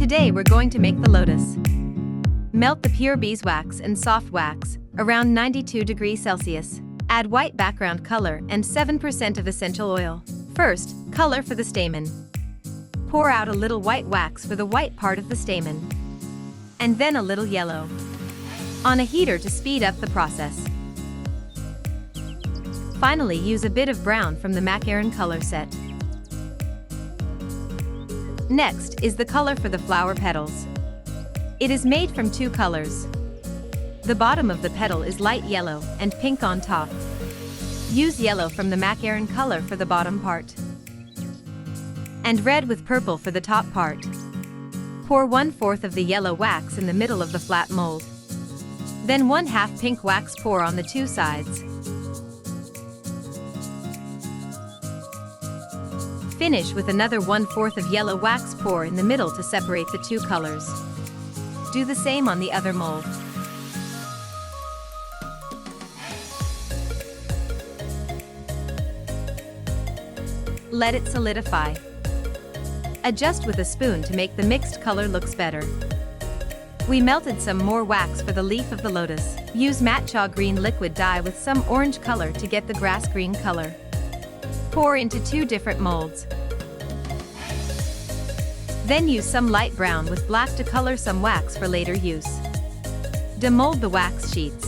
Today we're going to make the lotus. Melt the pure beeswax and soft wax, around 92 degrees Celsius. Add white background color and 7% of essential oil. First, color for the stamen. Pour out a little white wax for the white part of the stamen. And then a little yellow. On a heater to speed up the process. Finally, use a bit of brown from the macaron color set. Next is the color for the flower petals. It is made from two colors. The bottom of the petal is light yellow and pink on top. Use yellow from the macaron color for the bottom part. And red with purple for the top part. Pour 1/4 of the yellow wax in the middle of the flat mold. Then 1/2 pink wax pour on the two sides. Finish with another 1/4 of yellow wax pour in the middle to separate the two colors. Do the same on the other mold. Let it solidify. Adjust with a spoon to make the mixed color looks better. We melted some more wax for the leaf of the lotus. Use matcha green liquid dye with some orange color to get the grass green color. Pour into two different molds. Then use some light brown with black to color some wax for later use. Demold the wax sheets.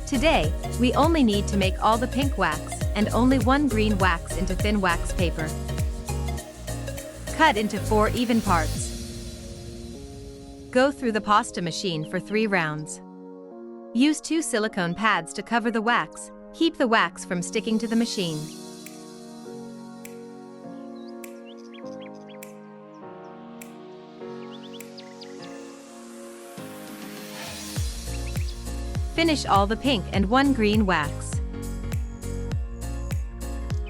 Today, we only need to make all the pink wax and only one green wax into thin wax paper. Cut into 4 even parts. Go through the pasta machine for 3 rounds. Use 2 silicone pads to cover the wax. Keep the wax from sticking to the machine. Finish all the pink and 1 green wax.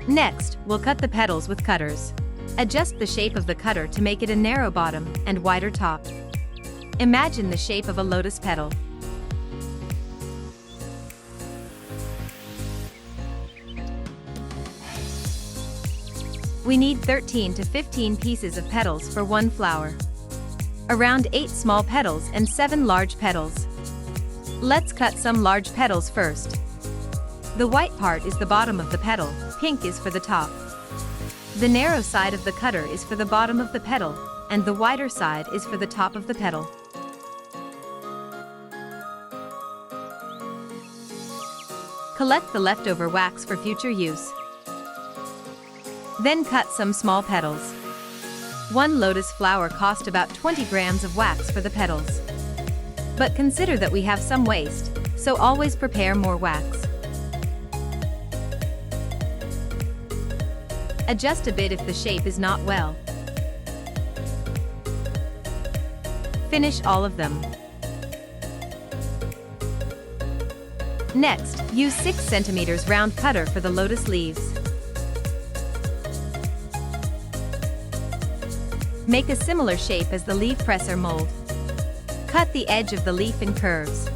Next, we'll cut the petals with cutters. Adjust the shape of the cutter to make it a narrow bottom and wider top. Imagine the shape of a lotus petal. We need 13 to 15 pieces of petals for 1 flower. Around 8 small petals and 7 large petals. Let's cut some large petals first. The white part is the bottom of the petal, pink is for the top. The narrow side of the cutter is for the bottom of the petal, and the wider side is for the top of the petal. Collect the leftover wax for future use. Then cut some small petals. 1 lotus flower cost about 20 grams of wax for the petals. But consider that we have some waste, so always prepare more wax. Adjust a bit if the shape is not well. Finish all of them. Next, use 6 cm round cutter for the lotus leaves. Make a similar shape as the leaf presser mold. Cut the edge of the leaf in curves.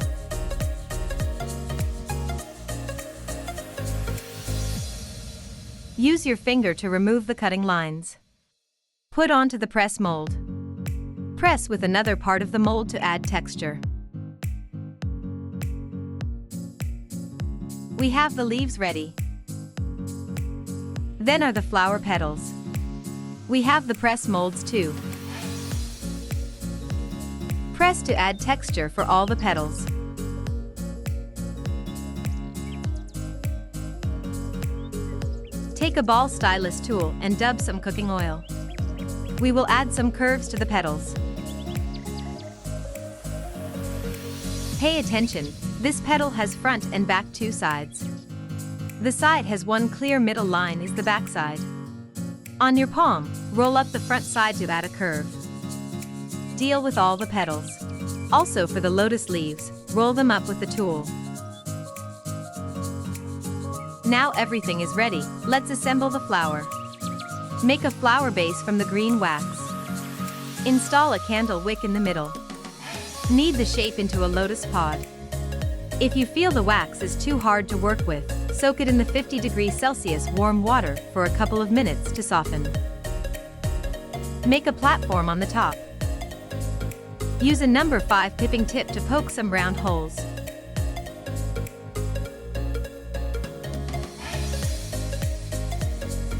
Use your finger to remove the cutting lines. Put onto the press mold. Press with another part of the mold to add texture. We have the leaves ready. Then are the flower petals. We have the press molds too. Press to add texture for all the petals. Take a ball stylus tool and dub some cooking oil. We will add some curves to the petals. Pay attention, this petal has front and back 2 sides. The side has 1 clear middle line is the back side. On your palm, roll up the front side to add a curve. Deal with all the petals. Also for the lotus leaves, roll them up with the tool. Now everything is ready, let's assemble the flower. Make a flower base from the green wax. Install a candle wick in the middle. Knead the shape into a lotus pod. If you feel the wax is too hard to work with, soak it in the 50 degrees Celsius warm water for a couple of minutes to soften. Make a platform on the top. Use a number 5 pipping tip to poke some round holes.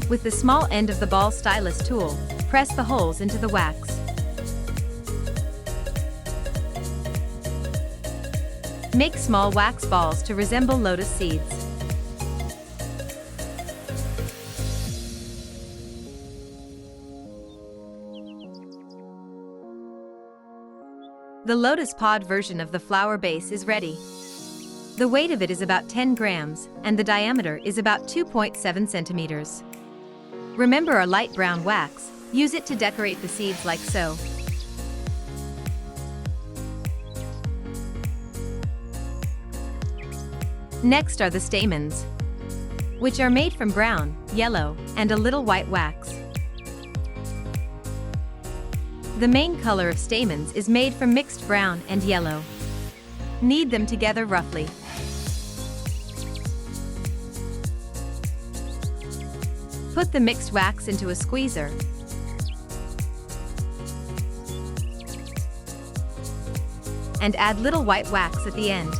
With the small end of the ball stylus tool, press the holes into the wax. Make small wax balls to resemble lotus seeds. The lotus pod version of the flower base is ready. The weight of it is about 10 grams, and the diameter is about 2.7 centimeters. Remember our light brown wax, use it to decorate the seeds like so. Next are the stamens, which are made from brown, yellow, and a little white wax. The main color of stamens is made from mixed brown and yellow. Knead them together roughly. Put the mixed wax into a squeezer. And add little white wax at the end.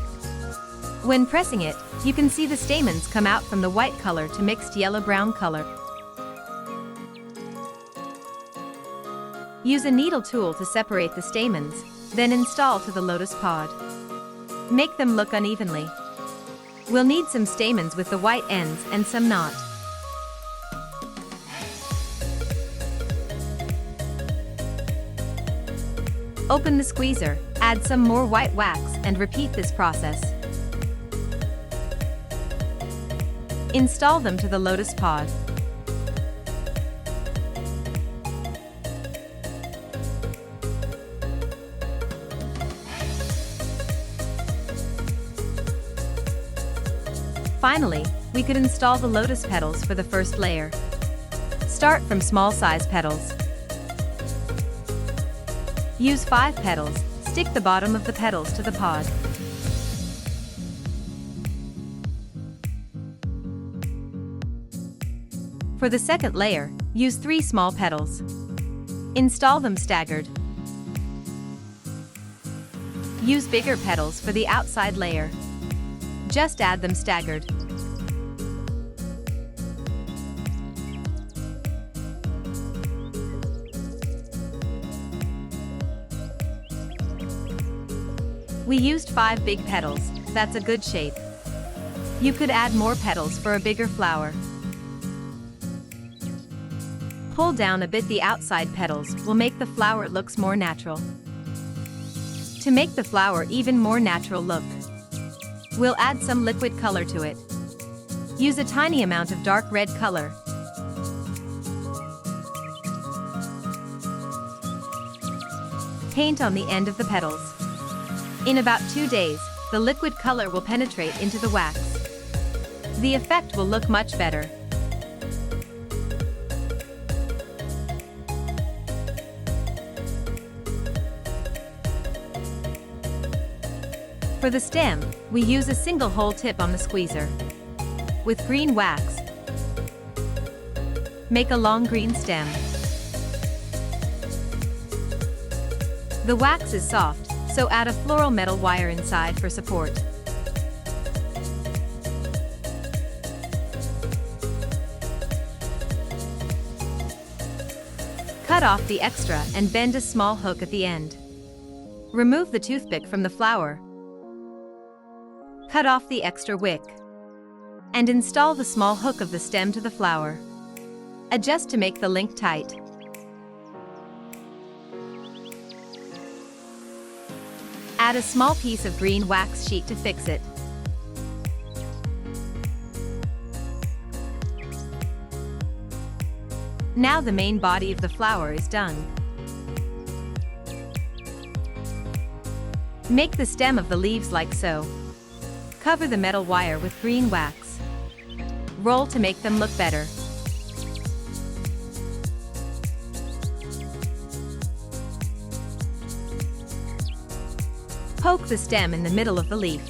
When pressing it, you can see the stamens come out from the white color to mixed yellow-brown color. Use a needle tool to separate the stamens, then install to the lotus pod. Make them look unevenly. We'll need some stamens with the white ends and some not. Open the squeezer, add some more white wax, and repeat this process. Install them to the lotus pod. Finally, we could install the lotus petals for the first layer. Start from small size petals. Use 5 petals, stick the bottom of the petals to the pod. For the second layer, use 3 small petals. Install them staggered. Use bigger petals for the outside layer. Just add them staggered. We used 5 big petals, that's a good shape. You could add more petals for a bigger flower. Pull down a bit the outside petals will make the flower looks more natural. To make the flower even more natural look, we'll add some liquid color to it. Use a tiny amount of dark red color. Paint on the end of the petals. In about 2 days, the liquid color will penetrate into the wax. The effect will look much better. For the stem, we use a single hole tip on the squeezer. With green wax, make a long green stem. The wax is soft, so add a floral metal wire inside for support. Cut off the extra and bend a small hook at the end. Remove the toothpick from the flower. Cut off the extra wick. And install the small hook of the stem to the flower. Adjust to make the link tight. Add a small piece of green wax sheet to fix it. Now the main body of the flower is done. Make the stem of the leaves like so. Cover the metal wire with green wax. Roll to make them look better. Poke the stem in the middle of the leaf.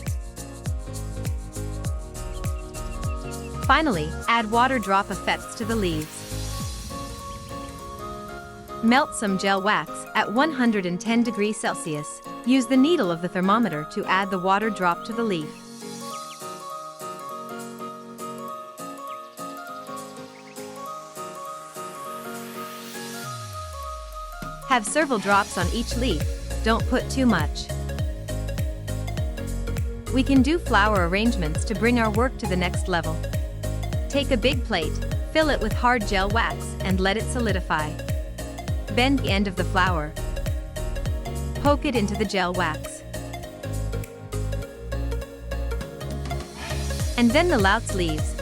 Finally, add water drop effects to the leaves. Melt some gel wax, At 110 degrees Celsius, use the needle of the thermometer to add the water drop to the leaf. Have several drops on each leaf, don't put too much. We can do flower arrangements to bring our work to the next level. Take a big plate, fill it with hard gel wax, and let it solidify. Bend the end of the flower. Poke it into the gel wax. And then the Lotus leaves.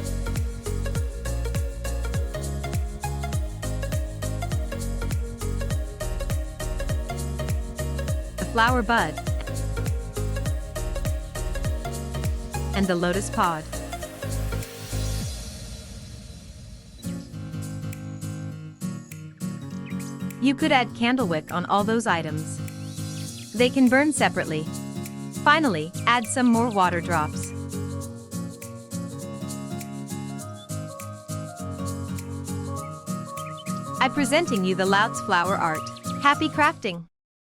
The flower bud. And the lotus pod. You could add candlewick on all those items. They can burn separately. Finally, add some more water drops. I'm presenting you the Lotus flower art. Happy crafting!